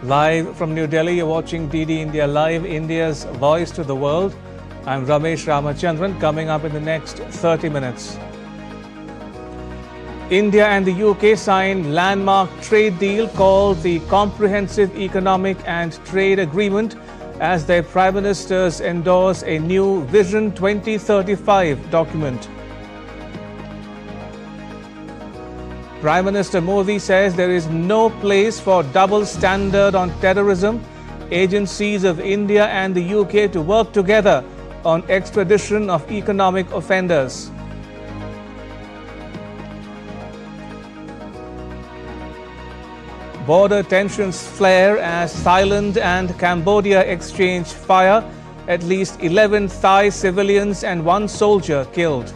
Live from New Delhi, you're watching DD India Live, India's voice to the world. I'm Ramesh Ramachandran. Coming up in the next 30 minutes. India and the UK signed landmark trade deal called the Comprehensive Economic and Trade Agreement as their Prime Ministers endorse a new Vision 2035 document. Prime Minister Modi says there is no place for double standard on terrorism. Agencies of India and the UK to work together on extradition of economic offenders. Border tensions flare as Thailand and Cambodia exchange fire. At least 11 Thai civilians and 1 soldier killed.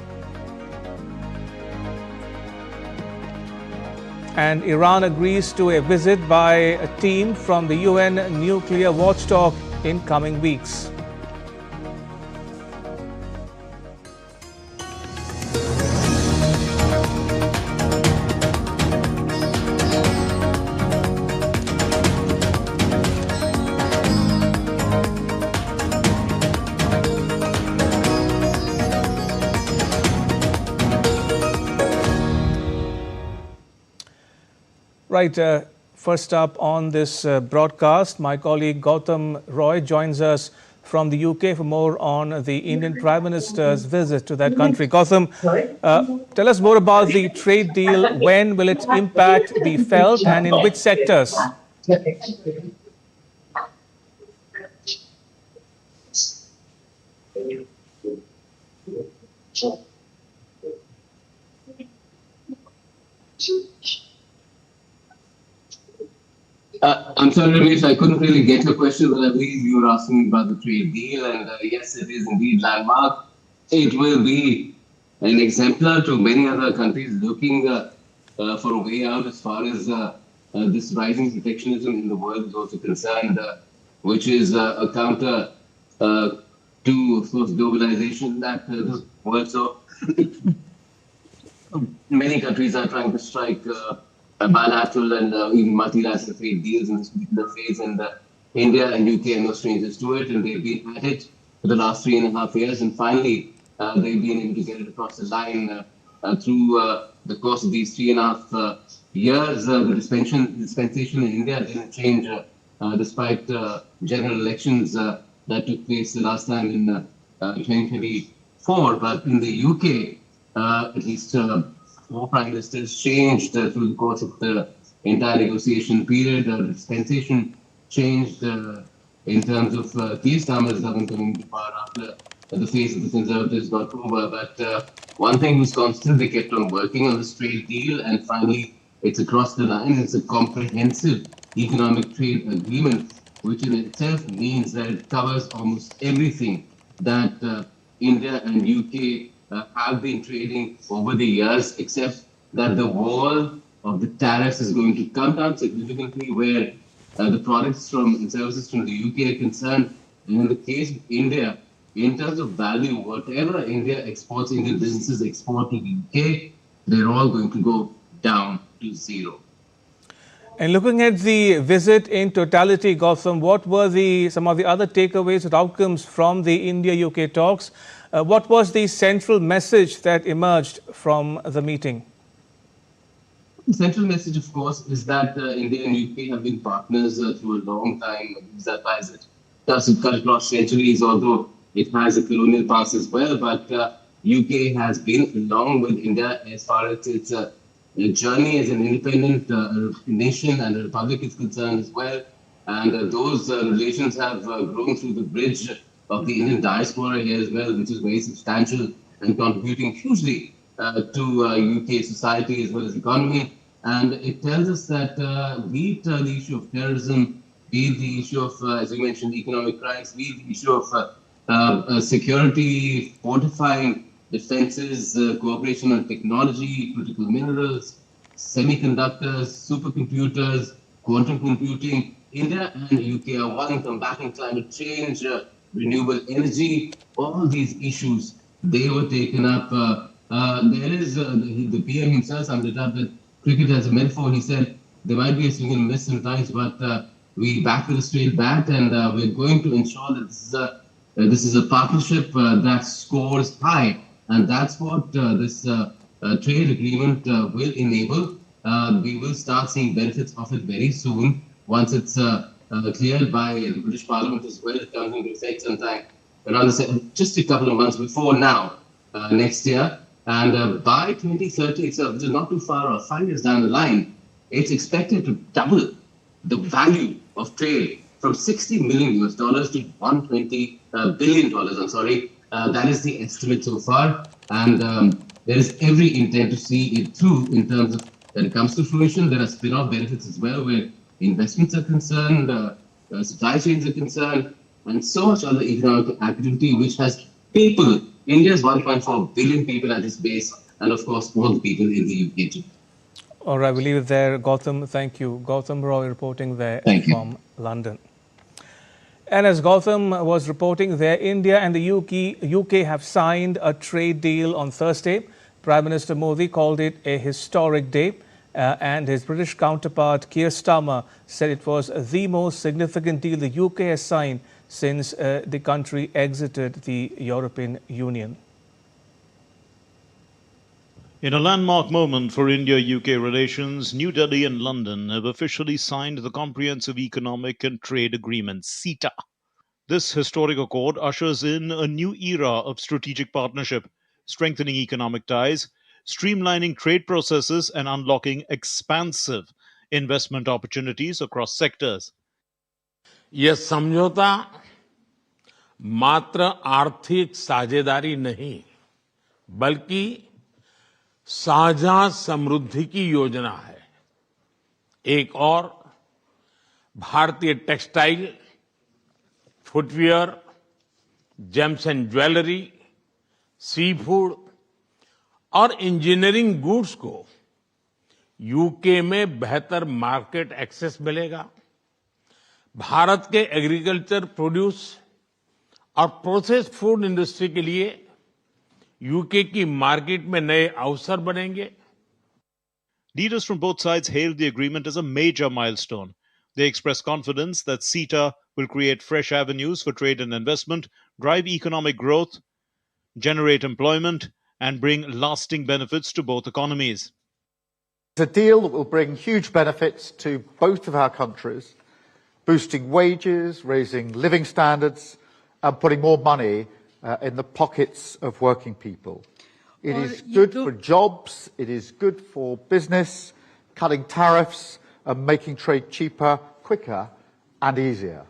And Iran agrees to a visit by a team from the UN nuclear watchdog in coming weeks. Right, first up on this broadcast, my colleague Gautam Roy joins us from the UK for more on the Indian Prime Minister's visit to that country. Gautam, tell us more about the trade deal. When will its impact be felt and in which sectors? I'm sorry, Ramesh, I couldn't really get your question, but I believe you were asking about the trade deal, and yes, it is indeed landmark. It will be an exemplar to many other countries looking for a way out as far as this rising protectionism in the world is also concerned, which is a counter to, of course, globalization that the world saw. Many countries are trying to strike bilateral and even multilateral trade deals in this particular phase, and India and UK are no strangers to it, and they've been at it for the last 3.5 years, and finally they've been able to get it across the line through the course of these 3.5 years. The dispensation in India didn't change despite general elections that took place the last time in 2024, but in the UK, at least 4 prime ministers changed through the course of the entire negotiation period. The dispensation changed in terms of Keir Starmer's government coming to power after the phase of the Conservatives got over. But one thing was constant, they kept on working on this trade deal, and finally it's across the line. It's a comprehensive economic trade agreement, which in itself means that it covers almost everything that India and UK have been trading over the years, except that the wall of the tariffs is going to come down significantly where the products from and services from the UK are concerned. And in the case of India, in terms of value, whatever India exports, Indian businesses export to the UK, they're all going to go down to zero. And looking at the visit in totality, Gautam, what were some of the other takeaways and outcomes from the India-UK talks? What was the central message that emerged from the meeting? The central message, of course, is that India and UK have been partners through a long time. That ties it doesn't cut across centuries, although it has a colonial past as well. But UK has been along with India as far as its journey as an independent nation and a republic is concerned as well. And those relations have grown through the bridge of the Indian diaspora here as well, which is very substantial and contributing hugely to UK society as well as economy. And it tells us that be it the issue of terrorism, be it the issue of, as you mentioned, economic crimes, be it the issue of security, fortifying defenses, cooperation on technology, critical minerals, semiconductors, supercomputers, quantum computing, India and UK are one, combating climate change, renewable energy, all these issues, they were taken up. There is the PM himself summed it up with cricket as a metaphor. He said there might be a swing and miss sometimes, but we back with a straight bat, and we're going to ensure that this is a partnership that scores high, and that's what this trade agreement will enable. We will start seeing benefits of it very soon once it's cleared by the British Parliament as well. It comes into effect sometime around just a couple of months before now, next year. And by 2030 itself, which is not too far off, 5 years down the line, it's expected to double the value of trade from $60 million US to $120 billion. I'm sorry. That is the estimate so far. And there is every intent to see it through in terms of when it comes to fruition. There are spin-off benefits as well where investments are concerned, supply chains are concerned, and so much other economic activity which has people. India's 1.4 billion people at its base, and of course, all the people in the UK too. All right, we'll leave it there. Gautam, thank you. Gautam Roy reporting there from London. And as Gautam was reporting there, India and the UK have signed a trade deal on Thursday. Prime Minister Modi called it a historic day, and his British counterpart Keir Starmer said it was the most significant deal the UK has signed since the country exited the European Union. In a landmark moment for India-UK relations, New Delhi and London have officially signed the Comprehensive Economic and Trade Agreement, CETA. This historic accord ushers in a new era of strategic partnership, strengthening economic ties, streamlining trade processes, and unlocking expansive investment opportunities across sectors. यह समझौता मात्र आर्थिक साझेदारी नहीं, बल्कि साझा समृद्धि की योजना है। एक और भारतीय textile, footwear, gems and jewellery, sea food और इंजीनियरिंग गुड्स को यूके में बेहतर मार्केट एक्सेस मिलेगा। भारत के एग्रीकल्चर प्रोड्यूस और प्रोसेस्ड फूड इंडस्ट्री के लिए यूके की मार्केट में नए अवसर बनेंगे। Leaders from both sides hailed the agreement as a major milestone. They expressed confidence that CETA will create fresh avenues for trade and investment, drive economic growth, generate employment, and bring lasting benefits to both economies. It's a deal that will bring huge benefits to both of our countries, boosting wages, raising living standards, and putting more money in the pockets of working people. It is good for jobs, it is good for business, cutting tariffs and making trade cheaper, quicker and easier.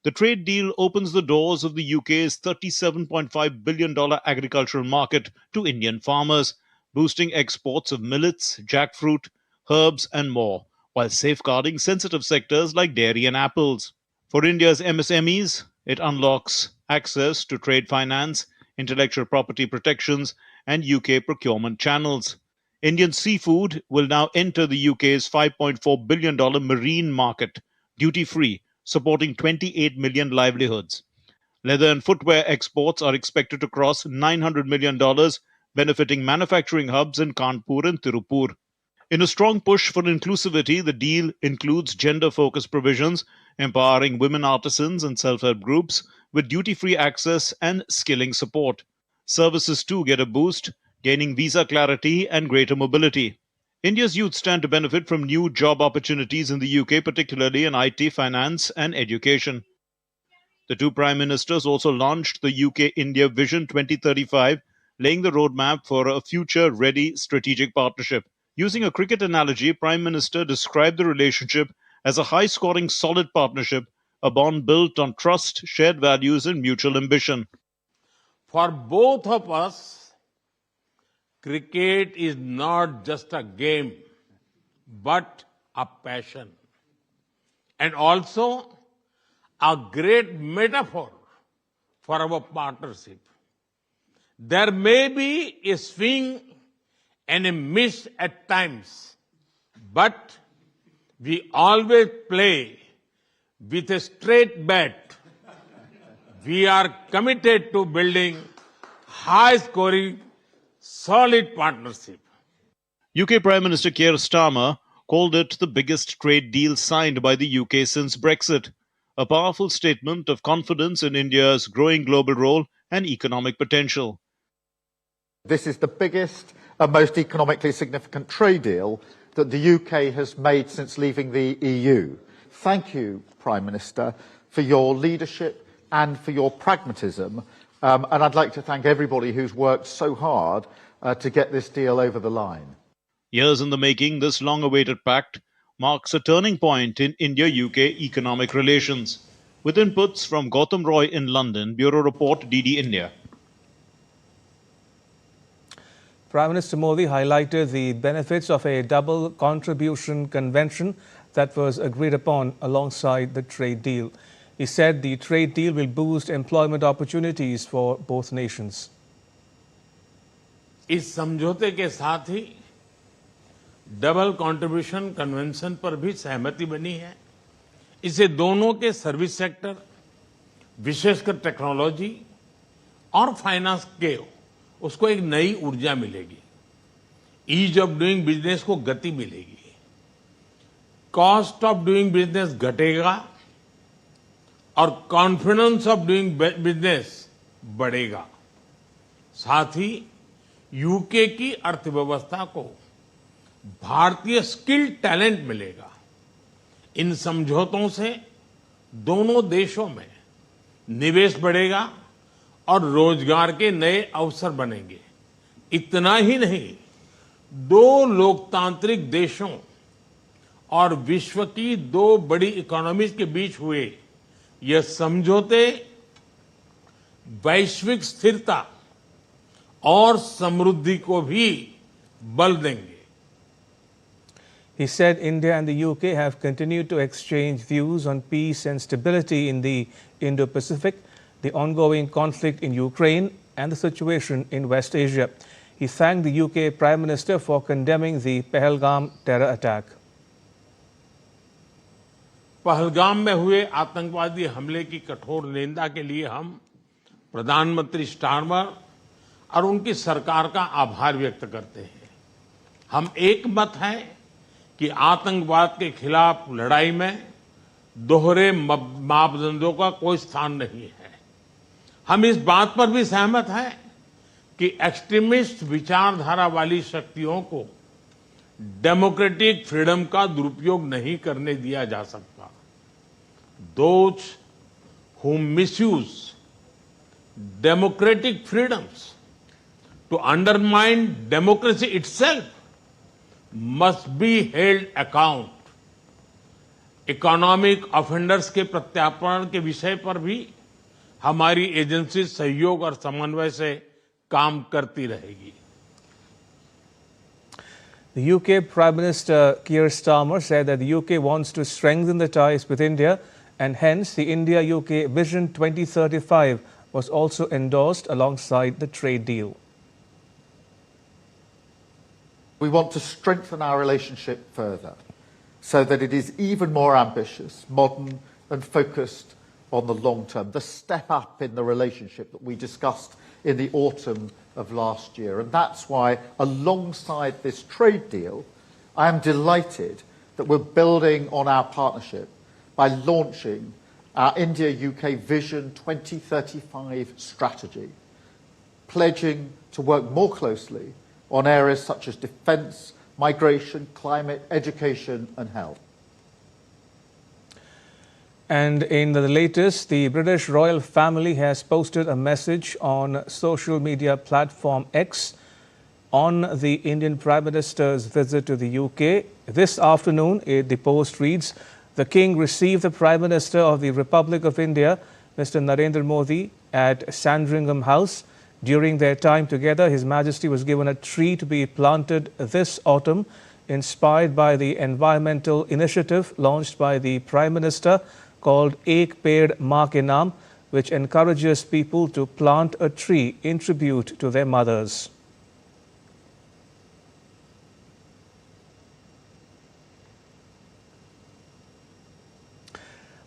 The trade deal opens the doors of the UK's $37.5 billion agricultural market to Indian farmers, boosting exports of millets, jackfruit, herbs and more, while safeguarding sensitive sectors like dairy and apples. For India's MSMEs, it unlocks access to trade finance, intellectual property protections, and UK procurement channels. Indian seafood will now enter the UK's $5.4 billion marine market, duty-free, supporting 28 million livelihoods. Leather and footwear exports are expected to cross $900 million, benefiting manufacturing hubs in Kanpur and Tirupur. In a strong push for inclusivity, the deal includes gender-focused provisions, empowering women artisans and self-help groups with duty-free access and skilling support. Services too get a boost, gaining visa clarity and greater mobility. India's youth stand to benefit from new job opportunities in the UK, particularly in IT, finance and education. The two prime ministers also launched the UK-India Vision 2035, laying the roadmap for a future-ready strategic partnership. Using a cricket analogy, Prime Minister described the relationship as a high-scoring, solid partnership, a bond built on trust, shared values and mutual ambition. For both of us, cricket is not just a game, but a passion. And also a great metaphor for our partnership. There may be a swing and a miss at times, but we always play with a straight bat. We are committed to building high-scoring, solid partnership. UK Prime Minister Keir Starmer called it the biggest trade deal signed by the UK since Brexit, a powerful statement of confidence in India's growing global role and economic potential. This is the biggest and most economically significant trade deal that the UK has made since leaving the EU. Thank you, Prime Minister, for your leadership and for your pragmatism. And I'd like to thank everybody who's worked so hard to get this deal over the line. Years in the making, this long-awaited pact marks a turning point in India-UK economic relations. With inputs from Gautam Roy in London, Bureau Report, DD India. Prime Minister Modi highlighted the benefits of a double contribution convention that was agreed upon alongside the trade deal. He said the trade deal will boost employment opportunities for both nations. इस समझौते के साथ ही double contribution convention पर भी सहमति बनी है। इससे दोनों के सर्विस सेक्टर, विशेषकर टेक्नोलॉजी और फाइनेंस के उसको एक नई ऊर्जा मिलेगी। ईज ऑफ डूइंग बिजनेस को गति मिलेगी। कॉस्ट ऑफ डूइंग बिजनेस घटेगा और कॉन्फिडेंस ऑफ डूइंग बिजनेस बढ़ेगा। साथ ही यूके की अर्थव्यवस्था को भारतीय स्किल्ड टैलेंट मिलेगा। इन समझौतों से दोनों देशों में निवेश बढ़ेगा और रोजगार के नए अवसर बनेंगे। इतना ही नहीं, दो लोकतांत्रिक देशों और विश्व की दो बड़ी इकोनॉमीज के बीच हुए ये समझौते वैश्विक स्थिरता और समृद्धि को भी बल देंगे। He said India and the UK have continued to exchange views on peace and stability in the Indo-Pacific, the ongoing conflict in Ukraine and the situation in West Asia. He thanked the UK Prime Minister for condemning the Pahalgam terror attack. Pahalgam में हुए आतंकवादी हमले की कठोर निंदा के लिए हम प्रधानमंत्री स्टारमर और उनकी सरकार का आभार व्यक्त करते हैं। हम एक मत हैं कि आतंकवाद के खिलाफ लड़ाई में दोहरे मापदंडों का कोई स्थान नहीं है। हम इस बात पर भी सहमत हैं कि एक्सट्रीमिस्ट विचारधारा वाली शक्तियों को डेमोक्रेटिक फ्रीडम का दुरुपयोग नहीं करने दिया जा सकता। Those who misuse democratic freedoms to undermine democracy itself must be held account. Economic offenders के प्रत्यार्पण के विषय पर भी हमारी एजेंसी सहयोग और समन्वय से काम करती रहेगी। The UK Prime Minister Keir Starmer said that the UK wants to strengthen the ties with India, and hence the India-UK Vision 2035 was also endorsed alongside the trade deal. We want to strengthen our relationship further so that it is even more ambitious, modern and focused on the long term, the step up in the relationship that we discussed in the autumn of last year. And that's why, alongside this trade deal, I am delighted that we're building on our partnership by launching our India-UK Vision 2035 strategy, pledging to work more closely on areas such as defence, migration, climate, education and health. And in the latest, the British royal family has posted a message on social media platform X on the Indian Prime Minister's visit to the UK. This afternoon, the post reads, "The King received the Prime Minister of the Republic of India, Mr. Narendra Modi, at Sandringham House. During their time together, His Majesty was given a tree to be planted this autumn, inspired by the environmental initiative launched by the Prime Minister called Ek Ped Maa Ke Naam, which encourages people to plant a tree in tribute to their mothers."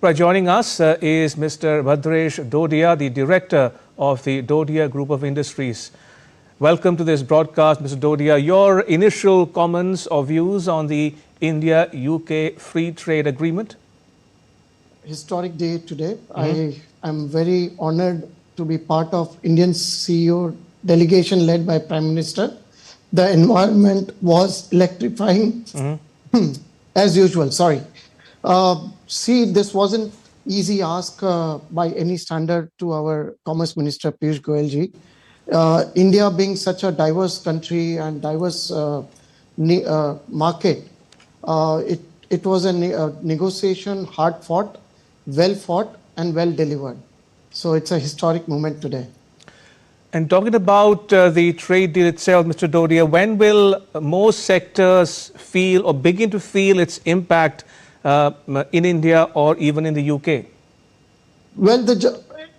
Right, joining us is Mr. Bhadresh Dodia, the director of the Dodia Group of Industries. Welcome to this broadcast, Mr. Dodia. Your initial comments or views on the India-UK Free Trade Agreement? Historic day today. I am very honored to be part of Indian CEO delegation led by Prime Minister. The environment was electrifying as usual. Sorry. See, this wasn't easy ask by any standard to our Commerce Minister Piyush Goyal ji. India being such a diverse country and diverse market, it was a negotiation hard fought, well fought and well delivered. So it's a historic moment today. And talking about the trade deal itself, Mr. Dodia, when will most sectors feel or begin to feel its impact in India or even in the UK? Well,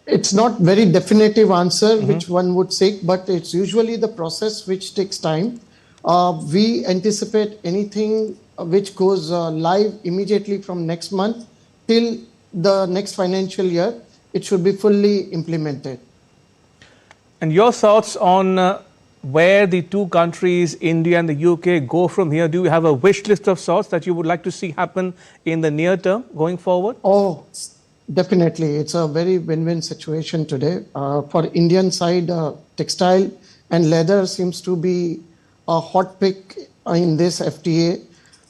it's not very definitive answer which one would say, but it's usually the process which takes time. We anticipate anything which goes live immediately from next month till the next financial year, it should be fully implemented. And your thoughts on where the two countries, India and the UK, go from here? Do you have a wish list of sorts that you would like to see happen in the near term going forward? Oh, definitely. It's a very win-win situation today. For Indian side, textile and leather seems to be a hot pick in this FTA.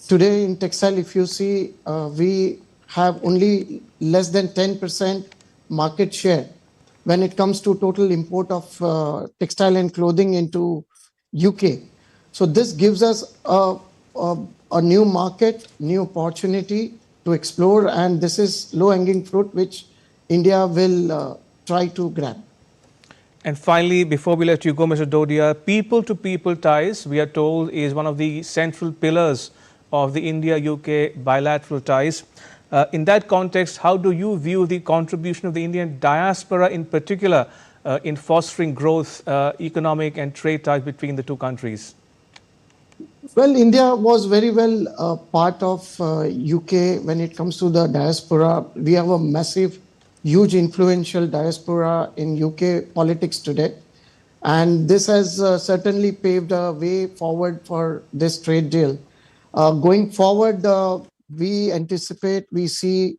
Today in textile, if you see, we have only less than 10% market share when it comes to total import of textile and clothing into UK. So this gives us a new market, new opportunity to explore, and this is low-hanging fruit which India will try to grab. And finally, before we let you go, Mr. Dodia, people-to-people ties, we are told, is one of the central pillars of the India-UK bilateral ties. In that context, how do you view the contribution of the Indian diaspora in particular in fostering growth, economic and trade ties between the two countries? Well, India was very well part of UK when it comes to the diaspora. We have a massive, huge influential diaspora in UK politics today. And this has certainly paved a way forward for this trade deal. Going forward, we anticipate, we see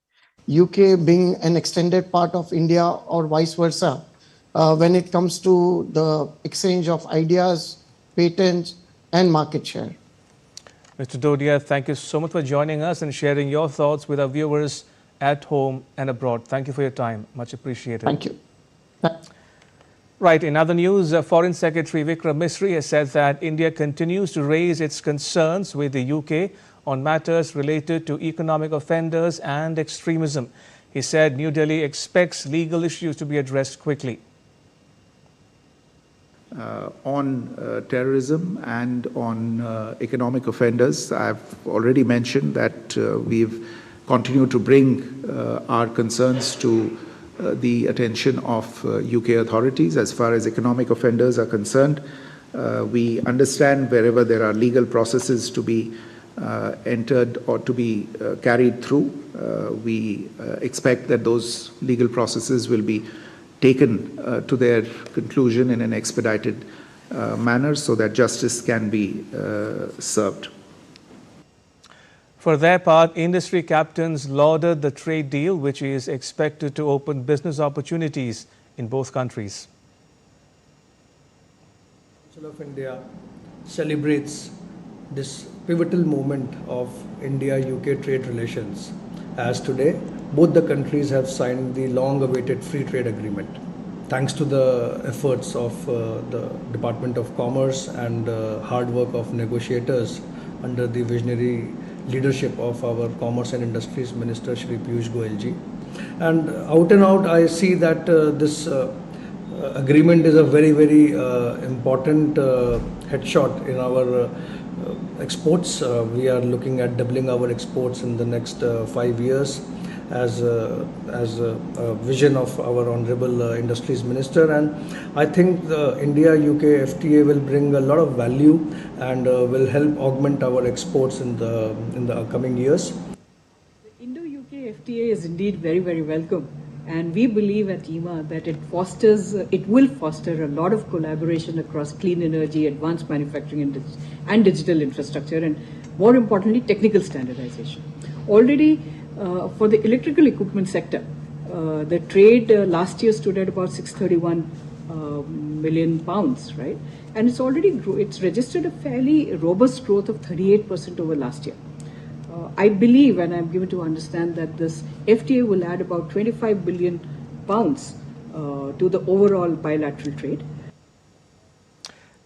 UK being an extended part of India or vice versa when it comes to the exchange of ideas, patents, and market share. Mr. Dodia, thank you so much for joining us and sharing your thoughts with our viewers at home and abroad. Thank you for your time. Much appreciated. Thank you. Right, in other news, Foreign Secretary Vikram Misri has said that India continues to raise its concerns with the UK on matters related to economic offenders and extremism. He said New Delhi expects legal issues to be addressed quickly. On terrorism and on economic offenders, I've already mentioned that we've continued to bring our concerns to the attention of UK authorities. As far as economic offenders are concerned, we understand wherever there are legal processes to be entered or to be carried through, we expect that those legal processes will be taken to their conclusion in an expedited manner so that justice can be served. For their part, industry captains lauded the trade deal, which is expected to open business opportunities in both countries. Council of India celebrates this pivotal moment of India-UK trade relations, as today both the countries have signed the long-awaited free trade agreement. Thanks to the efforts of the Department of Commerce and hard work of negotiators under the visionary leadership of our Commerce and Industries Minister Shri Piyush Goyal ji. And out, I see that this agreement is a very, very important headshot in our exports. We are looking at doubling our exports in the next 5 years as a vision of our Honorable Industries Minister, and I think the India-UK FTA will bring a lot of value and will help augment our exports in the coming years. The Indo-UK FTA is indeed very, very welcome, and we believe at IMA that it will foster a lot of collaboration across clean energy, advanced manufacturing and digital infrastructure, and more importantly, technical standardization. Already, for the electrical equipment sector, the trade last year stood at about 631 million pounds, right? And it's already it's registered a fairly robust growth of 38% over last year. I believe, and I'm given to understand, that this FTA will add about 25 billion pounds to the overall bilateral trade.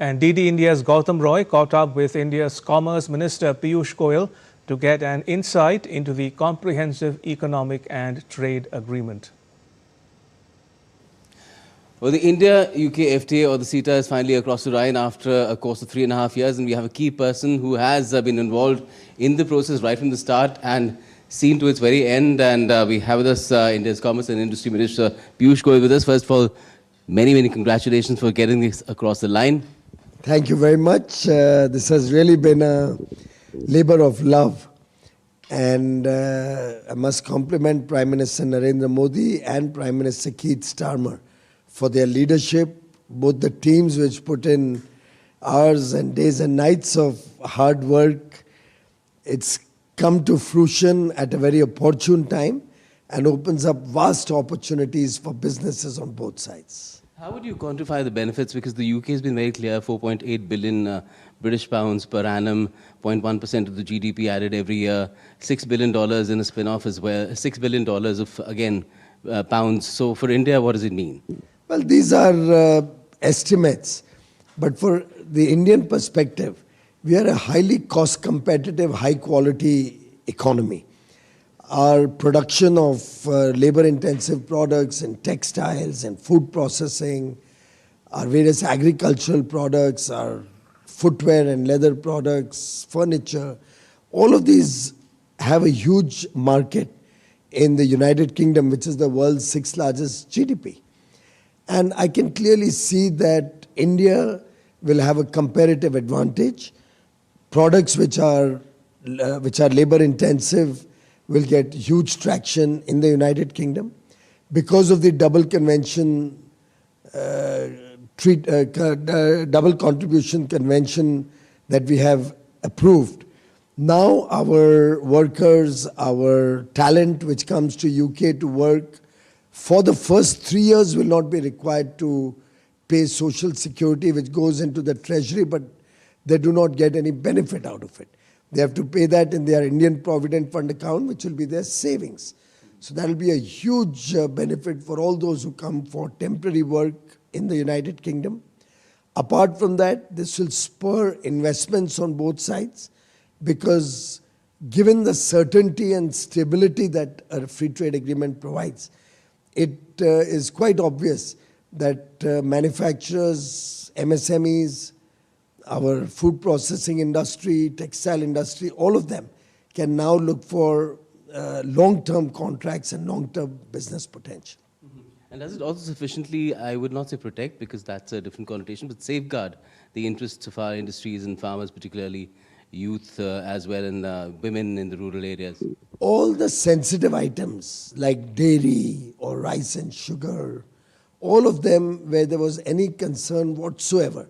And DD India's Gautam Roy caught up with India's Commerce Minister Piyush Goyal to get an insight into the comprehensive economic and trade agreement. Well, the India-UK FTA, or the CETA, is finally across the line after a course of 3.5 years, and we have a key person who has been involved in the process right from the start and seen to its very end. And we have with us India's Commerce and Industry Minister Piyush Goyal with us. First of all, many, many congratulations for getting this across the line. Thank you very much. This has really been a labor of love. And I must compliment Prime Minister Narendra Modi and Prime Minister Keith Starmer for their leadership, both the teams which put in hours and days and nights of hard work. It's come to fruition at a very opportune time and opens up vast opportunities for businesses on both sides. How would you quantify the benefits? Because the UK has been very clear, 4.8 billion British pounds per annum, 0.1% of the GDP added every year, $6 billion in a spin-off as well, $6 billion of, again, pounds. So for India, what does it mean? Well, these are estimates, but for the Indian perspective, we are a highly cost-competitive, high-quality economy. Our production of labor-intensive products and textiles and food processing, our various agricultural products, our footwear and leather products, furniture, all of these have a huge market in the United Kingdom, which is the world's 6th largest GDP. And I can clearly see that India will have a comparative advantage. Products which are labor intensive will get huge traction in the United Kingdom because of the double convention, double contribution convention that we have approved. Now our workers, our talent which comes to UK to work, for the first 3 years will not be required to pay social security, which goes into the treasury, but they do not get any benefit out of it. They have to pay that in their Indian Provident Fund account, which will be their savings. So that will be a huge benefit for all those who come for temporary work in the United Kingdom. Apart from that, this will spur investments on both sides, because given the certainty and stability that a free trade agreement provides, it is quite obvious that manufacturers, MSMEs, our food processing industry, textile industry, all of them can now look for long-term contracts and long-term business potential. And does it also sufficiently, I would not say protect, because that's a different connotation, but safeguard the interests of our industries and farmers, particularly youth as well, and women in the rural areas? All the sensitive items like dairy or rice and sugar, all of them where there was any concern whatsoever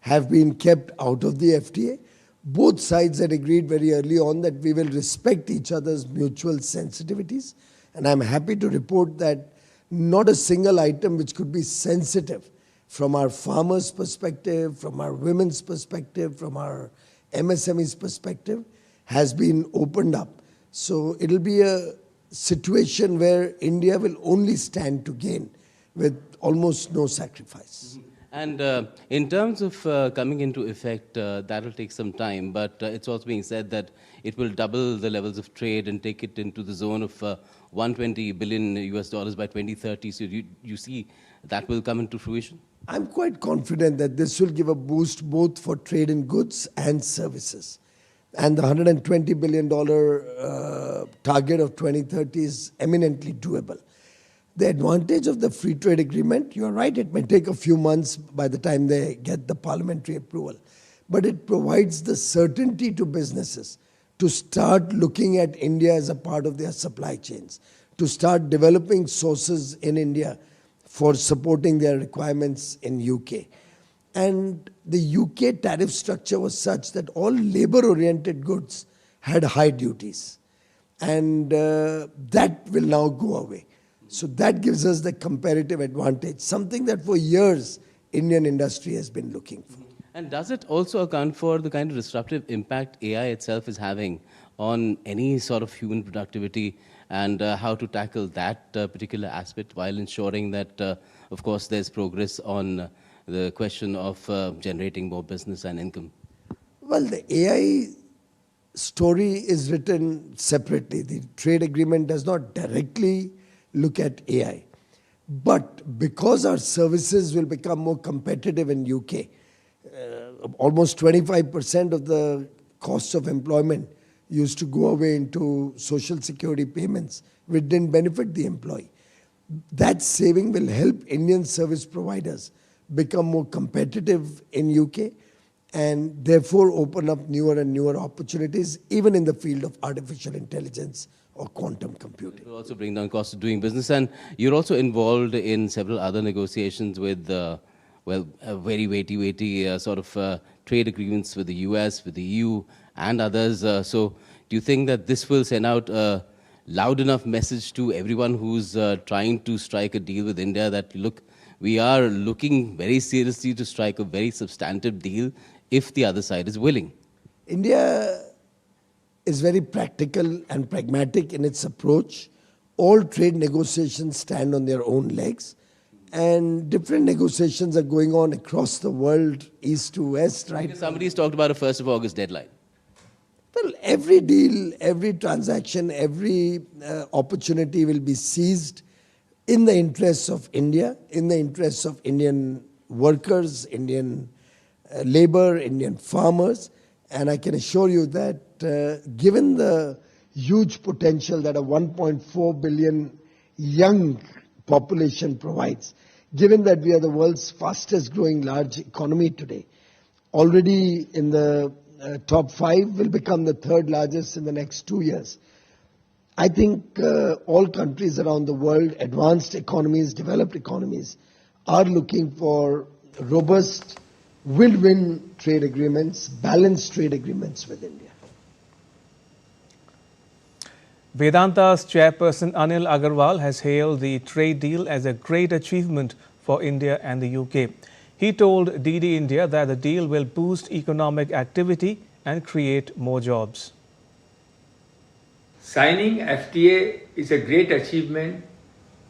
have been kept out of the FTA. Both sides had agreed very early on that we will respect each other's mutual sensitivities. And I'm happy to report that not a single item which could be sensitive from our farmers' perspective, from our women's perspective, from our MSME's perspective, has been opened up. So it'll be a situation where India will only stand to gain with almost no sacrifice. And in terms of coming into effect, that will take some time, but it's also being said that it will double the levels of trade and take it into the zone of $120 billion by 2030. So you see that will come into fruition? I'm quite confident that this will give a boost both for trade in goods and services. And the $120 billion target of 2030 is eminently doable. The advantage of the free trade agreement, you're right, it may take a few months by the time they get the parliamentary approval, but it provides the certainty to businesses to start looking at India as a part of their supply chains, to start developing sources in India for supporting their requirements in UK. And the UK tariff structure was such that all labor-oriented goods had high duties. And that will now go away. So that gives us the comparative advantage, something that for years Indian industry has been looking for. And does it also account for the kind of disruptive impact AI itself is having on any sort of human productivity, and how to tackle that particular aspect while ensuring that, of course, there's progress on the question of generating more business and income? Well, the AI story is written separately. The trade agreement does not directly look at AI. But because our services will become more competitive in UK, almost 25% of the costs of employment used to go away into social security payments, which didn't benefit the employee. That saving will help Indian service providers become more competitive in UK and therefore open up newer and newer opportunities, even in the field of artificial intelligence or quantum computing. It will also bring down costs of doing business. And you're also involved in several other negotiations with, very weighty sort of trade agreements with the US, with the EU and others. So do you think that this will send out a loud enough message to everyone who's trying to strike a deal with India that, look, we are looking very seriously to strike a very substantive deal if the other side is willing? India is very practical and pragmatic in its approach. All trade negotiations stand on their own legs, and different negotiations are going on across the world, east to west, right? Because somebody's talked about a 1st of August deadline. Well, every deal, every transaction, every opportunity will be seized in the interests of India, in the interests of Indian workers, Indian labor, Indian farmers. And I can assure you that given the huge potential that a 1.4 billion young population provides, given that we are the world's fastest growing large economy today, already in the top 5, will become the 3rd largest in the next 2 years. I think all countries around the world, advanced economies, developed economies, are looking for robust, win-win trade agreements, balanced trade agreements with India. Vedanta's chairperson Anil Agarwal has hailed the trade deal as a great achievement for India and the UK. He told DD India that the deal will boost economic activity and create more jobs. Signing FTA is a great achievement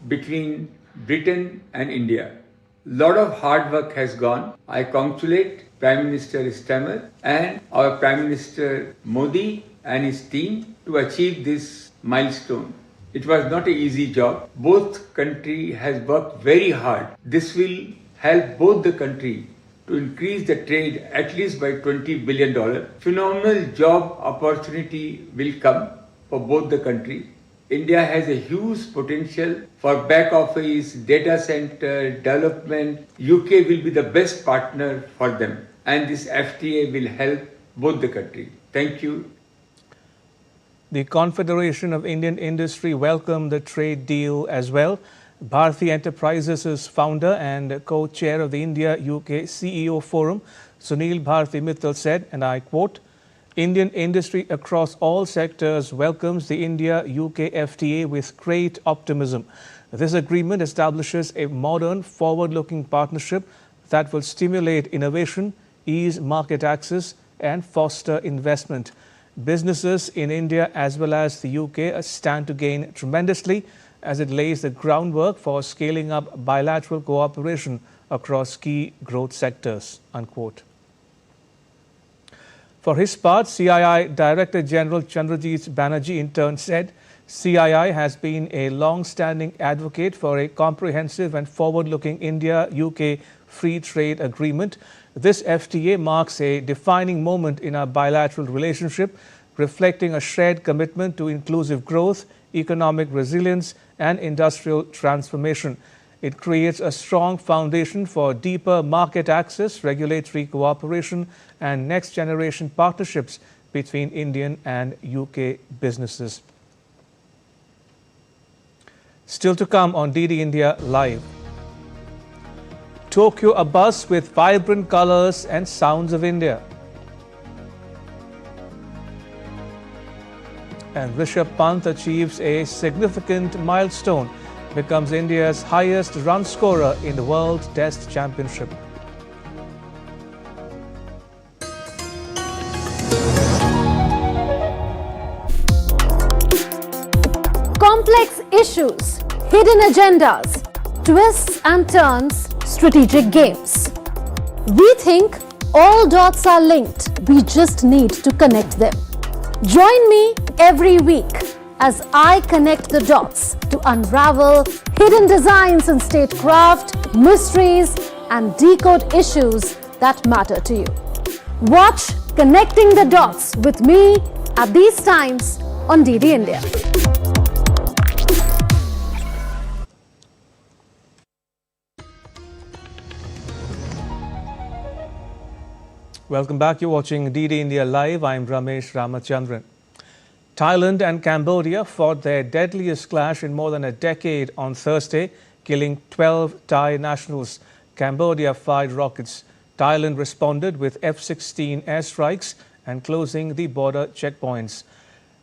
between Britain and India. Lot of hard work has gone. I congratulate Prime Minister Stammer and our Prime Minister Modi and his team to achieve this milestone. It was not an easy job. Both countries has worked very hard. This will help both the country to increase the trade at least by $20 billion. Phenomenal job opportunity will come for both the countries. India has a huge potential for back office, data center, development. UK will be the best partner for them. And this FTA will help both the countries. Thank you. The Confederation of Indian Industry welcomed the trade deal as well. Bharti Enterprises' founder and co-chair of the India-UK CEO Forum, Sunil Bharti Mittal said, and I quote, "Indian industry across all sectors welcomes the India-UK FTA with great optimism. This agreement establishes a modern, forward-looking partnership that will stimulate innovation, ease market access, and foster investment. Businesses in India as well as the UK stand to gain tremendously as it lays the groundwork for scaling up bilateral cooperation across key growth sectors," unquote. For his part, CII Director General Chandrajit Banerjee in turn said, CII has been a long-standing advocate for a comprehensive and forward-looking India-UK free trade agreement. This FTA marks a defining moment in our bilateral relationship, reflecting a shared commitment to inclusive growth, economic resilience, and industrial transformation. It creates a strong foundation for deeper market access, regulatory cooperation, and next-generation partnerships between Indian and UK businesses. Still to come on DD India Live. Tokyo abuzz with vibrant colors and sounds of India. And Rishabh Pant achieves a significant milestone, becomes India's highest run scorer in the World Test Championship. Complex issues, hidden agendas, twists and turns, strategic games. We think all dots are linked. We just need to connect them. Join me every week as I connect the dots to unravel hidden designs in statecraft, mysteries, and decode issues that matter to you. Watch Connecting the Dots with me at these times on DD India. Welcome back. You're watching DD India Live. I'm Ramesh Ramachandran. Thailand and Cambodia fought their deadliest clash in more than a decade on Thursday, killing 12 Thai nationals. Cambodia fired rockets. Thailand responded with F-16 airstrikes and closing the border checkpoints.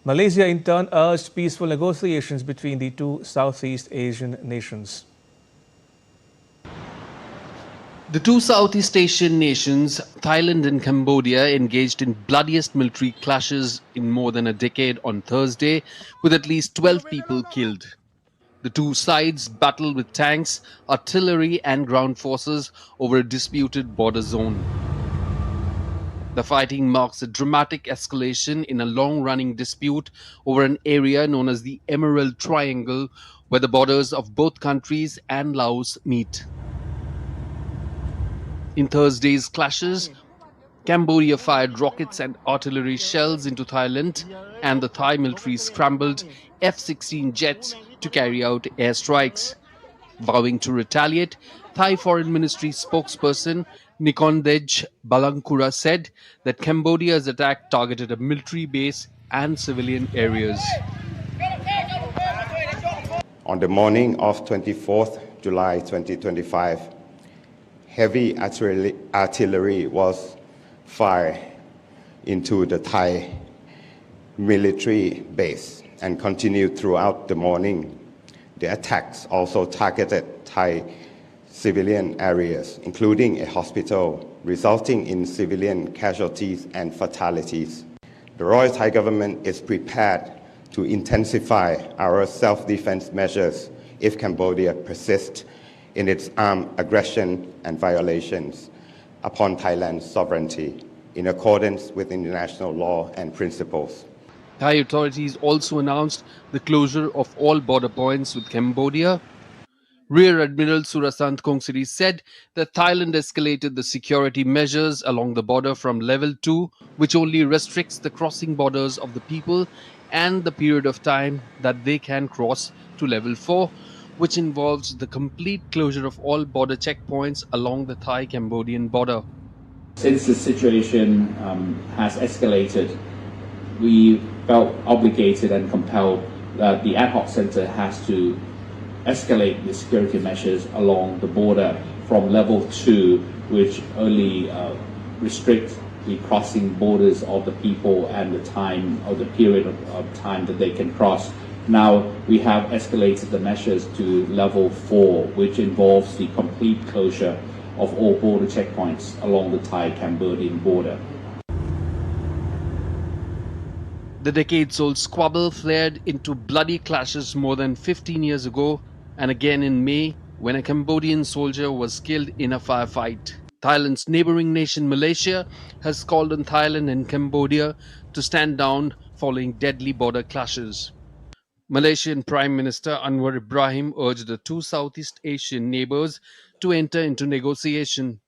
Malaysia in turn urged peaceful negotiations between the two Southeast Asian nations. The two Southeast Asian nations, Thailand and Cambodia, engaged in bloodiest military clashes in more than a decade on Thursday, with at least 12 people killed. The two sides battled with tanks, artillery and ground forces over a disputed border zone. The fighting marks a dramatic escalation in a long-running dispute over an area known as the Emerald Triangle, where the borders of both countries and Laos meet. In Thursday's clashes, Cambodia fired rockets and artillery shells into Thailand, and the Thai military scrambled F-16 jets to carry out airstrikes. Vowing to retaliate, Thai Foreign Ministry spokesperson Nikorndej Balankura said that Cambodia's attack targeted a military base and civilian areas. On the morning of 24th July 2025, heavy artillery was fired into the Thai military base and continued throughout the morning. The attacks also targeted Thai civilian areas, including a hospital, resulting in civilian casualties and fatalities. The Royal Thai government is prepared to intensify our self-defense measures if Cambodia persists in its armed aggression and violations upon Thailand's sovereignty in accordance with international law and principles. Thai authorities also announced the closure of all border points with Cambodia. Rear Admiral Surasant Kongsiris said that Thailand escalated the security measures along the border from level 2, which only restricts the crossing borders of the people and the period of time that they can cross, to level 4, which involves the complete closure of all border checkpoints along the Thai-Cambodian border. Since the situation has escalated, we felt obligated and compelled that the ad hoc center has to escalate the security measures along the border from level 2, which only restricts the crossing borders of the people and the time or the period of time that they can cross. Now we have escalated the measures to level 4, which involves the complete closure of all border checkpoints along the Thai-Cambodian border. The decades-old squabble flared into bloody clashes more than 15 years ago, and again in May, when a Cambodian soldier was killed in a firefight. Thailand's neighboring nation Malaysia has called on Thailand and Cambodia to stand down following deadly border clashes. Malaysian Prime Minister Anwar Ibrahim urged the two Southeast Asian neighbors to enter into negotiation.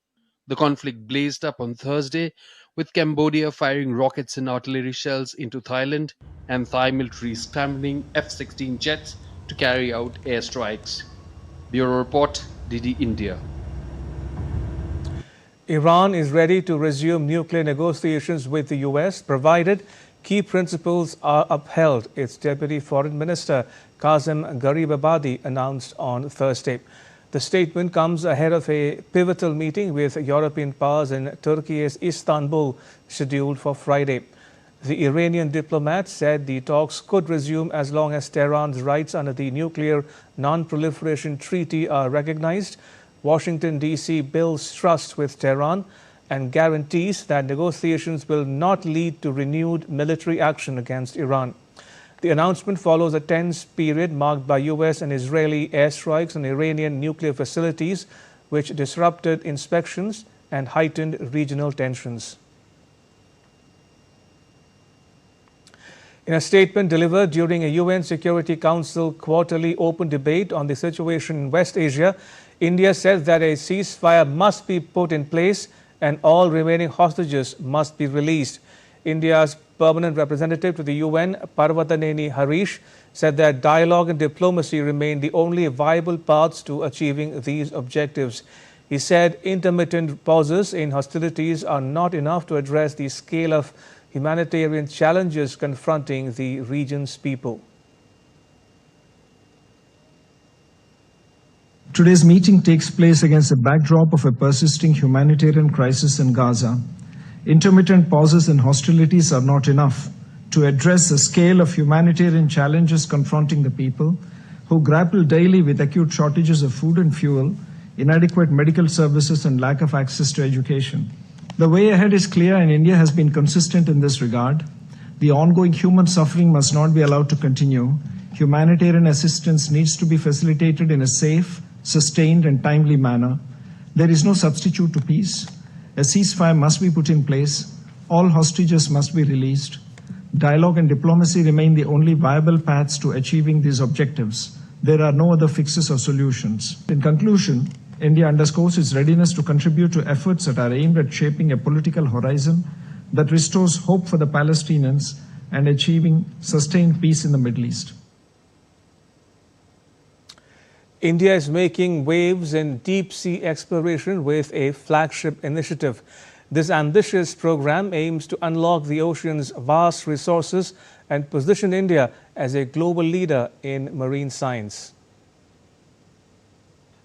The conflict blazed up on Thursday, with Cambodia firing rockets and artillery shells into Thailand and Thai military scrambling F-16 jets to carry out airstrikes. Bureau Report, DD India. Iran is ready to resume nuclear negotiations with the US, provided key principles are upheld, its Deputy Foreign Minister Qasem Gharibabadi announced on Thursday. The statement comes ahead of a pivotal meeting with European powers in Turkey's Istanbul, scheduled for Friday. The Iranian diplomat said the talks could resume as long as Tehran's rights under the Nuclear Non-Proliferation Treaty are recognized. Washington, D.C. builds trust with Tehran and guarantees that negotiations will not lead to renewed military action against Iran. The announcement follows a tense period marked by U.S. and Israeli airstrikes on Iranian nuclear facilities, which disrupted inspections and heightened regional tensions. In a statement delivered during a UN Security Council quarterly open debate on the situation in West Asia, India said that a ceasefire must be put in place and all remaining hostages must be released. India's permanent representative to the UN, Parvataneni Harish, said that dialogue and diplomacy remain the only viable paths to achieving these objectives. He said intermittent pauses in hostilities are not enough to address the scale of humanitarian challenges confronting the region's people. Today's meeting takes place against the backdrop of a persisting humanitarian crisis in Gaza. Intermittent pauses in hostilities are not enough to address the scale of humanitarian challenges confronting the people who grapple daily with acute shortages of food and fuel, inadequate medical services, and lack of access to education. The way ahead is clear, and India has been consistent in this regard. The ongoing human suffering must not be allowed to continue. Humanitarian assistance needs to be facilitated in a safe, sustained, and timely manner. There is no substitute to peace. A ceasefire must be put in place. All hostages must be released. Dialogue and diplomacy remain the only viable paths to achieving these objectives. There are no other fixes or solutions. In conclusion, India underscores its readiness to contribute to efforts that are aimed at shaping a political horizon that restores hope for the Palestinians and achieving sustained peace in the Middle East. India is making waves in deep-sea exploration with a flagship initiative. This ambitious program aims to unlock the ocean's vast resources and position India as a global leader in marine science.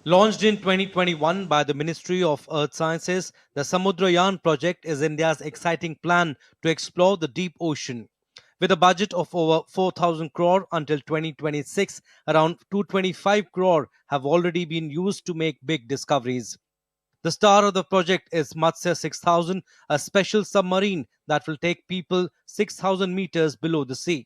Launched in 2021 by the Ministry of Earth Sciences, the Samudrayan project is India's exciting plan to explore the deep ocean. With a budget of over 4,000 crore until 2026, around 225 crore have already been used to make big discoveries. The star of the project is Matsya 6000, a special submarine that will take people 6,000 meters below the sea.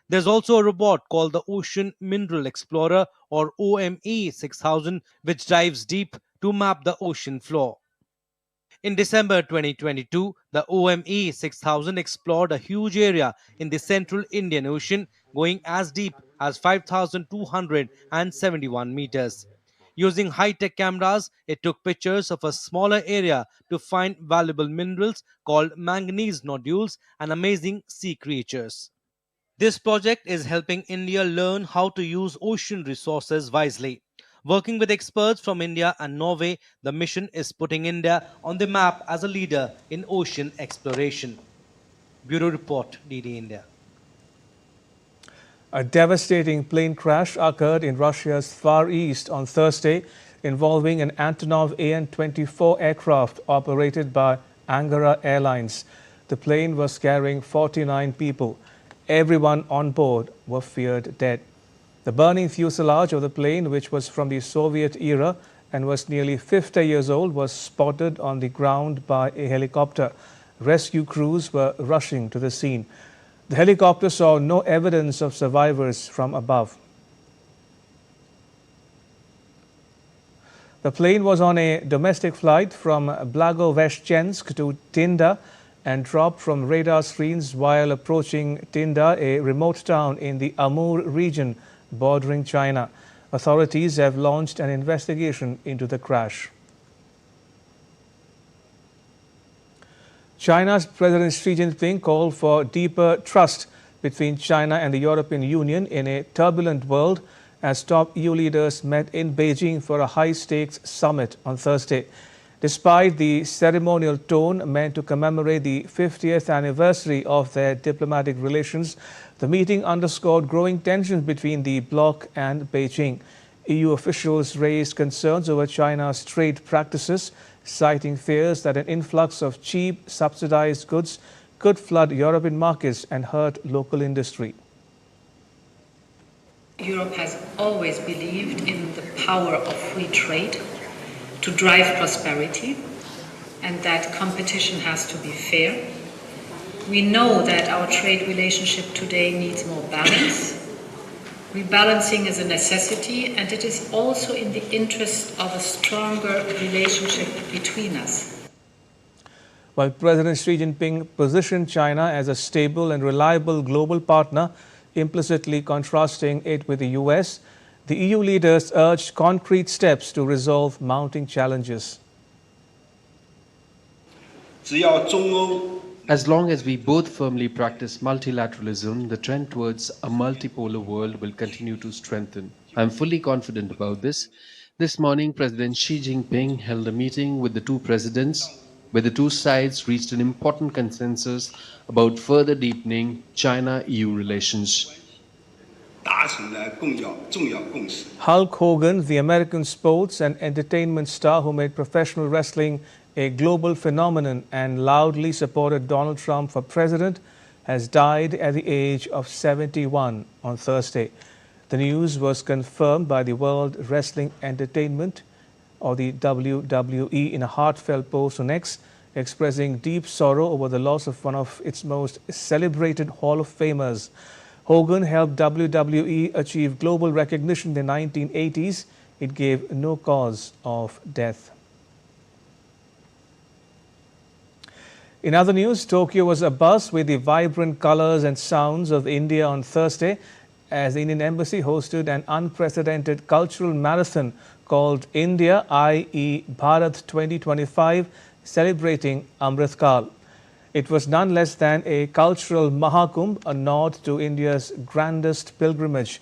There's also a robot called the Ocean Mineral Explorer, or OME 6000, which dives deep to map the ocean floor. In December 2022, the OME 6000 explored a huge area in the central Indian Ocean, going as deep as 5,271 meters. Using high-tech cameras, it took pictures of a smaller area to find valuable minerals called manganese nodules and amazing sea creatures. This project is helping India learn how to use ocean resources wisely. Working with experts from India and Norway, the mission is putting India on the map as a leader in ocean exploration. Bureau Report, DD India. A devastating plane crash occurred in Russia's Far East on Thursday, involving an Antonov AN-24 aircraft operated by Angara Airlines. The plane was carrying 49 people. Everyone on board were feared dead. The burning fuselage of the plane, which was from the Soviet era and was nearly 50 years old, was spotted on the ground by a helicopter. Rescue crews were rushing to the scene. The helicopter saw no evidence of survivors from above. The plane was on a domestic flight from Blagoveshchensk to Tinda and dropped from radar screens while approaching Tinda, a remote town in the Amur region bordering China. Authorities have launched an investigation into the crash. China's President Xi Jinping called for deeper trust between China and the European Union in a turbulent world as top EU leaders met in Beijing for a high-stakes summit on Thursday. Despite the ceremonial tone meant to commemorate the 50th anniversary of their diplomatic relations, the meeting underscored growing tensions between the bloc and Beijing. EU officials raised concerns over China's trade practices, citing fears that an influx of cheap, subsidized goods could flood European markets and hurt local industry. Europe has always believed in the power of free trade to drive prosperity, and that competition has to be fair. We know that our trade relationship today needs more balance. Rebalancing is a necessity, and it is also in the interest of a stronger relationship between us. While President Xi Jinping positioned China as a stable and reliable global partner, implicitly contrasting it with the US, the EU leaders urged concrete steps to resolve mounting challenges. As long as we both firmly practice multilateralism, the trend towards a multipolar world will continue to strengthen. I am fully confident about this. This morning, President Xi Jinping held a meeting with the two presidents, where the two sides reached an important consensus about further deepening China-EU relations. Hulk Hogan, the American sports and entertainment star who made professional wrestling a global phenomenon and loudly supported Donald Trump for president, has died at the age of 71 on Thursday. The news was confirmed by the World Wrestling Entertainment, or the WWE, in a heartfelt post on X, expressing deep sorrow over the loss of one of its most celebrated Hall of Famers. Hogan helped WWE achieve global recognition in the 1980s. It gave no cause of death. In other news, Tokyo was abuzz with the vibrant colors and sounds of India on Thursday as the Indian Embassy hosted an unprecedented cultural marathon called India i.e. Bharat 2025, celebrating Amrit Kal. It was none less than a cultural Mahakumbh, a nod to India's grandest pilgrimage.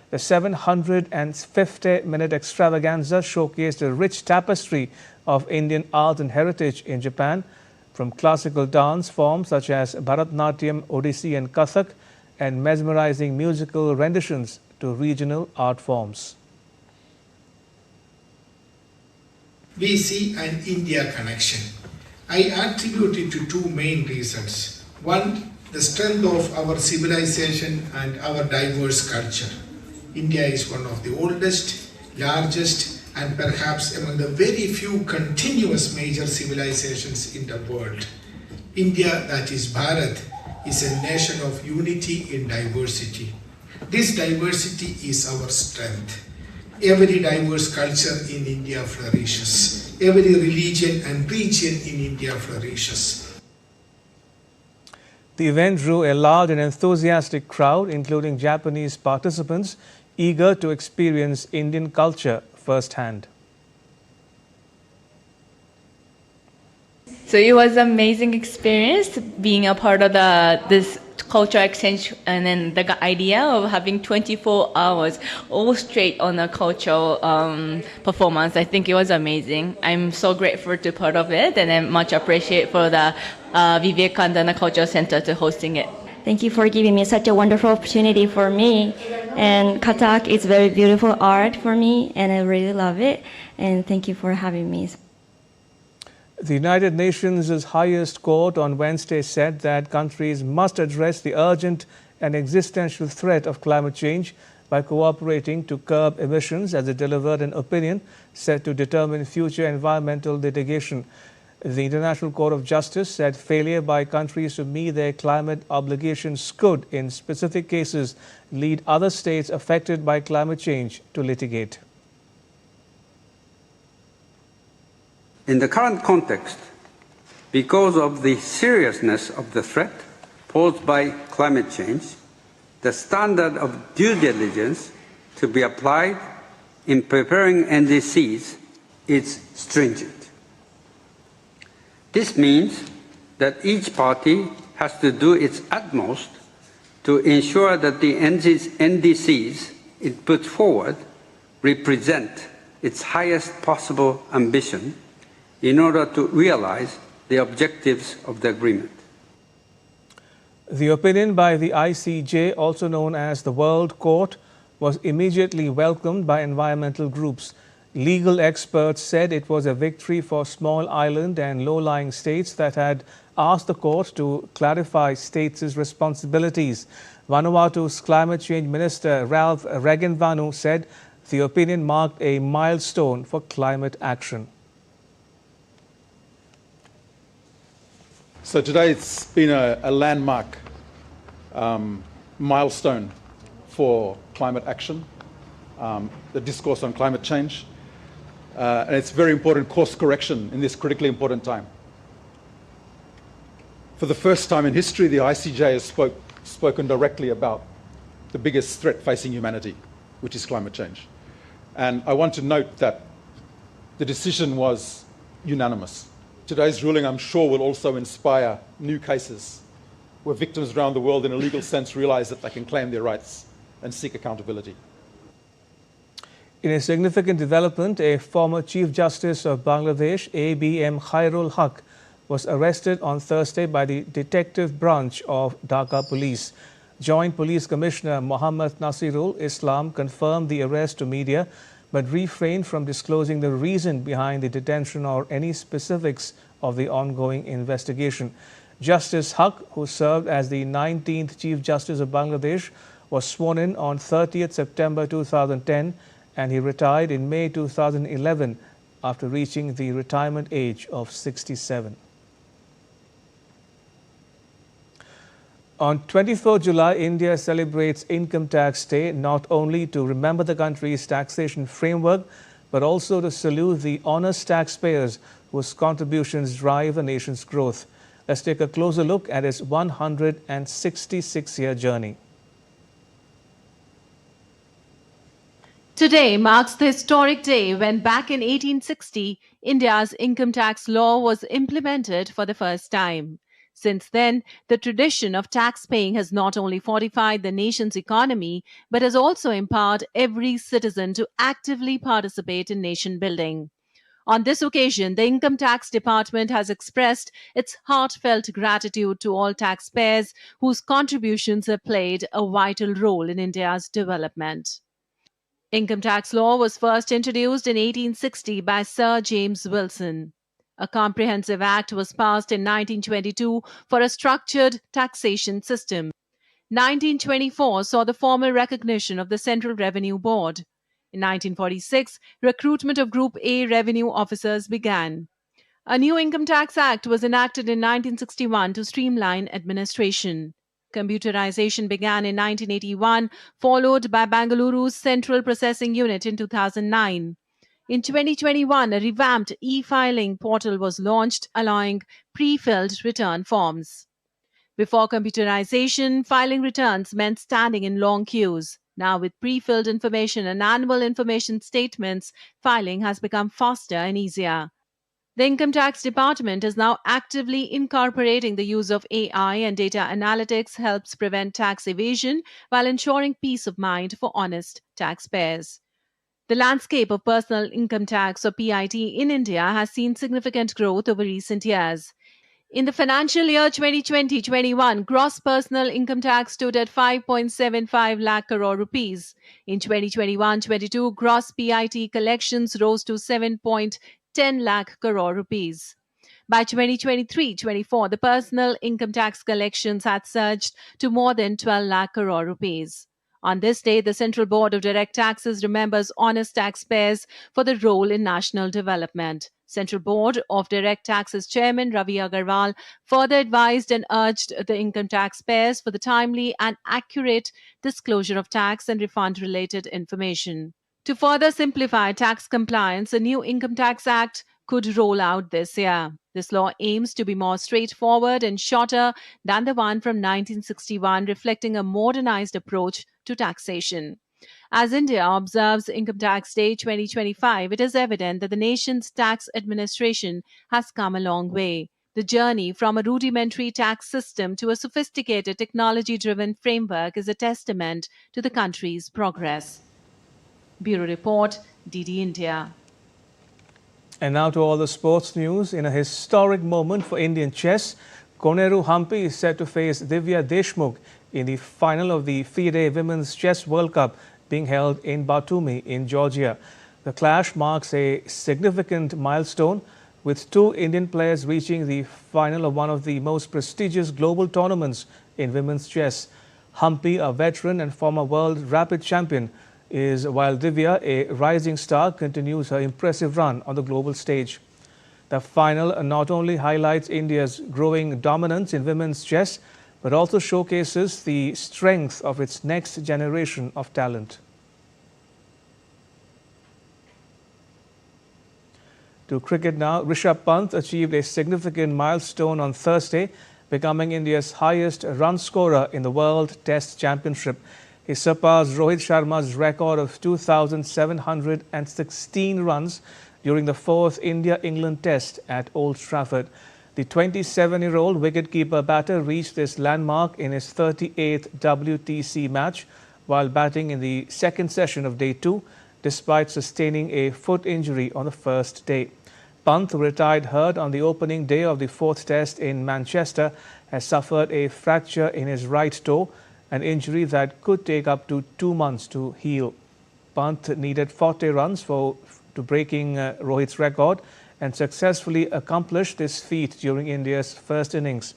The 750-minute extravaganza showcased a rich tapestry of Indian art and heritage in Japan, from classical dance forms such as Bharatnatyam, Odissi and Kathak, and mesmerizing musical renditions to regional art forms. We see an India connection. I attribute it to two main reasons. One, the strength of our civilization and our diverse culture. India is one of the oldest, largest, and perhaps among the very few continuous major civilizations in the world. India, that is Bharat, is a nation of unity in diversity. This diversity is our strength. Every diverse culture in India flourishes. Every religion and region in India flourishes. The event drew a large and enthusiastic crowd, including Japanese participants, eager to experience Indian culture firsthand. So it was an amazing experience being a part of this culture exchange, and then the idea of having 24 hours all straight on a cultural performance. I think it was amazing. I'm so grateful to be part of it, and I much appreciate for the Vivekananda Cultural Center to hosting it. Thank you for giving me such a wonderful opportunity for me. And Kathak is very beautiful art for me, and I really love it. And thank you for having me. The United Nations' highest court on Wednesday said that countries must address the urgent and existential threat of climate change by cooperating to curb emissions, as it delivered an opinion set to determine future environmental litigation. The International Court of Justice said failure by countries to meet their climate obligations could, in specific cases, lead other states affected by climate change to litigate. In the current context, because of the seriousness of the threat posed by climate change, the standard of due diligence to be applied in preparing NDCs is stringent. This means that each party has to do its utmost to ensure that the NDCs it puts forward represent its highest possible ambition in order to realize the objectives of the agreement. The opinion by the ICJ, also known as the World Court was immediately welcomed by environmental groups. Legal experts said it was a victory for small island and low-lying states that had asked the court to clarify states' responsibilities. Vanuatu's climate change minister Ralph Regenvanu said the opinion marked a milestone for climate action. So today it's been a landmark milestone for climate action, the discourse on climate change, and it's very important course correction in this critically important time. For the first time in history, the ICJ has spoken directly about the biggest threat facing humanity, which is climate change. And I want to note that the decision was unanimous. Today's ruling, I'm sure, will also inspire new cases where victims around the world in a legal sense realize that they can claim their rights and seek accountability. In a significant development, a former Chief Justice of Bangladesh, ABM Khairul Haq, was arrested on Thursday by the Detective Branch of Dhaka Police. Joint Police Commissioner Mohammad Nasirul Islam confirmed the arrest to media, but refrained from disclosing the reason behind the detention or any specifics of the ongoing investigation. Justice Haq, who served as the 19th Chief Justice of Bangladesh, was sworn in on 30th September 2010 and he retired in May 2011 after reaching the retirement age of 67. On 24 July, India celebrates Income Tax Day not only to remember the country's taxation framework, but also to salute the honest taxpayers whose contributions drive the nation's growth. Let's take a closer look at its 166-year journey. Today marks the historic day when back in 1860, India's income tax law was implemented for the first time. Since then, the tradition of tax paying has not only fortified the nation's economy, but has also empowered every citizen to actively participate in nation building. On this occasion, the Income Tax Department has expressed its heartfelt gratitude to all taxpayers whose contributions have played a vital role in India's development. Income tax law was first introduced in 1860 by Sir James Wilson. A comprehensive act was passed in 1922 for a structured taxation system. 1924 saw the formal recognition of the Central Revenue Board. In 1946, recruitment of Group A revenue officers began. A new Income Tax Act was enacted in 1961 to streamline administration. Computerization began in 1981, followed by Bengaluru's Central Processing Unit in 2009. In 2021, a revamped e-filing portal was launched, allowing pre-filled return forms. Before computerization, filing returns meant standing in long queues. Now, with pre-filled information and annual information statements, filing has become faster and easier. The Income Tax Department is now actively incorporating the use of AI, and data analytics helps prevent tax evasion while ensuring peace of mind for honest taxpayers. The landscape of personal income tax, or PIT, in India has seen significant growth over recent years. In the financial year 2020-21, gross personal income tax stood at 5.75 lakh crore rupees. In 2021-22, gross PIT collections rose to 7.10 lakh crore rupees. By 2023-24, the personal income tax collections had surged to more than 12 lakh crore rupees. On this day, the Central Board of Direct Taxes remembers honest taxpayers for the role in national development. Central Board of Direct Taxes Chairman Ravi Agarwal further advised and urged the income taxpayers for the timely and accurate disclosure of tax and refund-related information. To further simplify tax compliance, a new Income Tax Act could roll out this year. This law aims to be more straightforward and shorter than the one from 1961, reflecting a modernized approach to taxation. As India observes Income Tax Day 2025, it is evident that the nation's tax administration has come a long way. The journey from a rudimentary tax system to a sophisticated technology-driven framework is a testament to the country's progress. Bureau Report, DD India. And now to all the sports news. In a historic moment for Indian chess, Koneru Hampi is set to face Divya Deshmukh in the final of the FIDE Women's Chess World Cup being held in Batumi in Georgia. The clash marks a significant milestone, with two Indian players reaching the final of one of the most prestigious global tournaments in women's chess. Humpy, a veteran and former world rapid champion, while Divya, a rising star, continues her impressive run on the global stage. The final not only highlights India's growing dominance in women's chess, but also showcases the strength of its next generation of talent. To cricket now, Rishabh Pant achieved a significant milestone on Thursday, becoming India's highest run scorer in the World Test Championship. He surpassed Rohit Sharma's record of 2,716 runs during the fourth India-England Test at Old Trafford. The 27-year-old wicketkeeper batter reached this landmark in his 38th WTC match while batting in the second session of Day 2, despite sustaining a foot injury on the first day. Pant, who retired hurt on the opening day of the fourth Test in Manchester, has suffered a fracture in his right toe, an injury that could take up to 2 months to heal. Pant needed 40 runs to breaking Rohit's record and successfully accomplished this feat during India's first innings.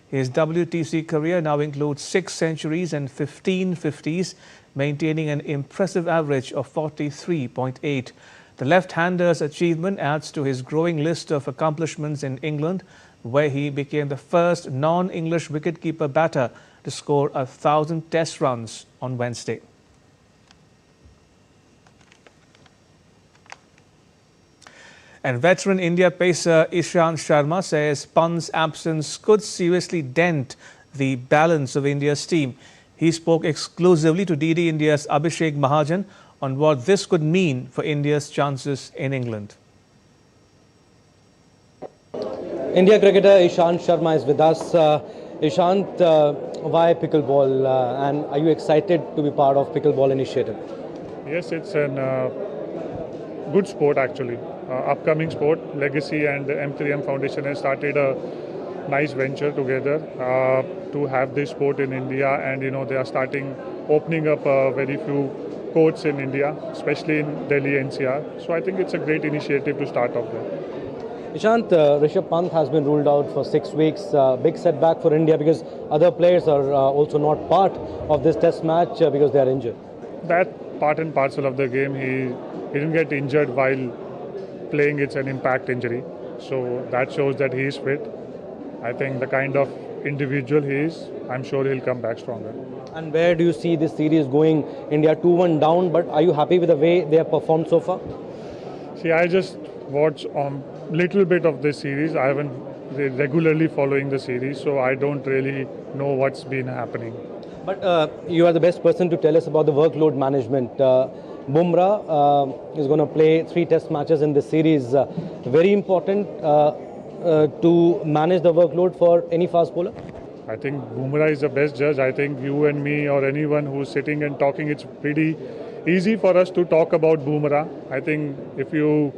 His WTC career now includes 6 centuries and 15 50s, maintaining an impressive average of 43.8. The left-hander's achievement adds to his growing list of accomplishments in England, where he became the first non-English wicketkeeper batter to score 1,000 Test runs on Wednesday. And veteran India pacer Ishant Sharma says Pant's absence could seriously dent the balance of India's team. He spoke exclusively to DD India's Abhishek Mahajan on what this could mean for India's chances in England. India cricketer Ishant Sharma is with us. Ishant, why pickleball and are you excited to be part of pickleball initiative? Yes, it's an good sport actually. Upcoming sport. Legacy and M3M Foundation has started a nice venture together to have this sport in India, and they are opening up very few courts in India, especially in Delhi NCR. So I think it's a great initiative to start off there. Ishant, Rishabh Pant has been ruled out for 6 weeks. Big setback for India because other players are also not part of this test match because they are injured. That part and parcel of the game. He didn't get injured while playing. It's an impact injury. So that shows that he is fit. I think the kind of individual he is, I'm sure he'll come back stronger. And where do you see this series going? India 2-1 down, but are you happy with the way they have performed so far? See, I just watched a little bit of this series. I haven't regularly following the series, so I don't really know what's been happening. But you are the best person to tell us about the workload management. Bumrah is going to play 3 test matches in this series. Very important to manage the workload for any fast bowler? I think Bumrah is the best judge. I think you and me or anyone who's sitting and talking, it's pretty easy for us to talk about Bumrah. I think if you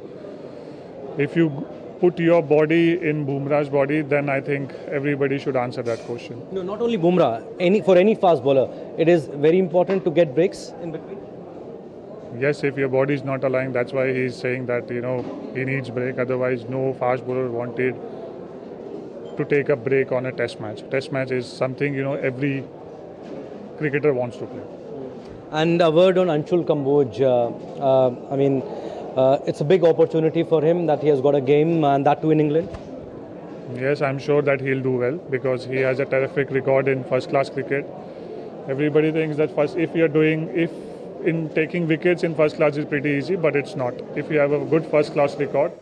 put your body in Bumrah's body, then I think everybody should answer that question. No, not only Bumrah. For any fast bowler, it is very important to get breaks in between. Yes, if your body is not aligned, that's why he's saying that he needs break. Otherwise, no fast bowler wanted to take a break on a test match. Test match is something every cricketer wants to play. And a word on Anshul Kamboj. It's a big opportunity for him that he has got a game, and that too in England. Yes, I'm sure that he'll do well because he has a terrific record in first-class cricket. Everybody thinks that in taking wickets in first class is pretty easy, but it's not. If you have a good first-class record.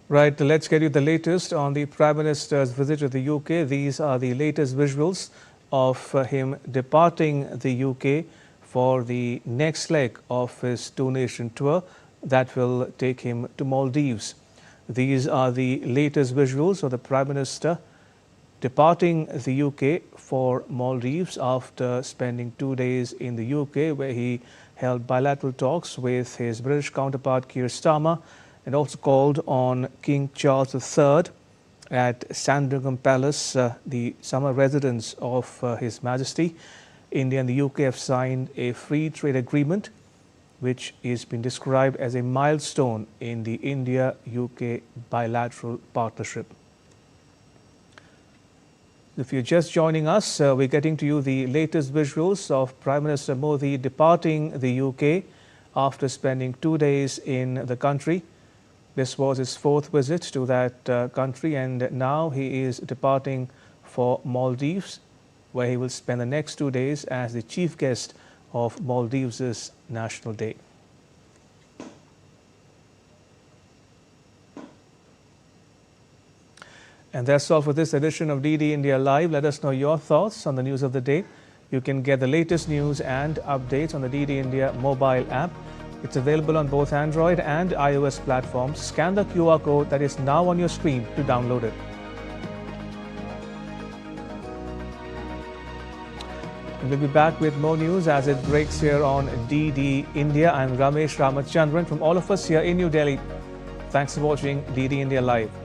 Right, let's get you the latest on the Prime Minister's visit to the UK. These are the latest visuals of him departing the UK for the next leg of his 2-nation tour that will take him to Maldives. These are the latest visuals of the Prime Minister departing the UK for Maldives after spending 2 days in the UK, where he held bilateral talks with his British counterpart Keir Starmer and also called on King Charles III at Sandringham Palace, the summer residence of His Majesty. India and the UK have signed a free trade agreement, which is been described as a milestone in the India-UK bilateral partnership. If you're just joining us, we're getting to you the latest visuals of Prime Minister Modi departing the UK after spending 2 days in the country. This was his 4th visit to that country, and now he is departing for Maldives, where he will spend the next 2 days as the chief guest of Maldives' National Day. And that's all for this edition of DD India Live. Let us know your thoughts on the news of the day. You can get the latest news and updates on the DD India mobile app. It's available on both Android and iOS platforms. Scan the QR code that is now on your screen to download it. And we'll be back with more news as it breaks here on DD India. I'm Ramesh Ramachandran from all of us here in New Delhi. Thanks for watching DD India Live.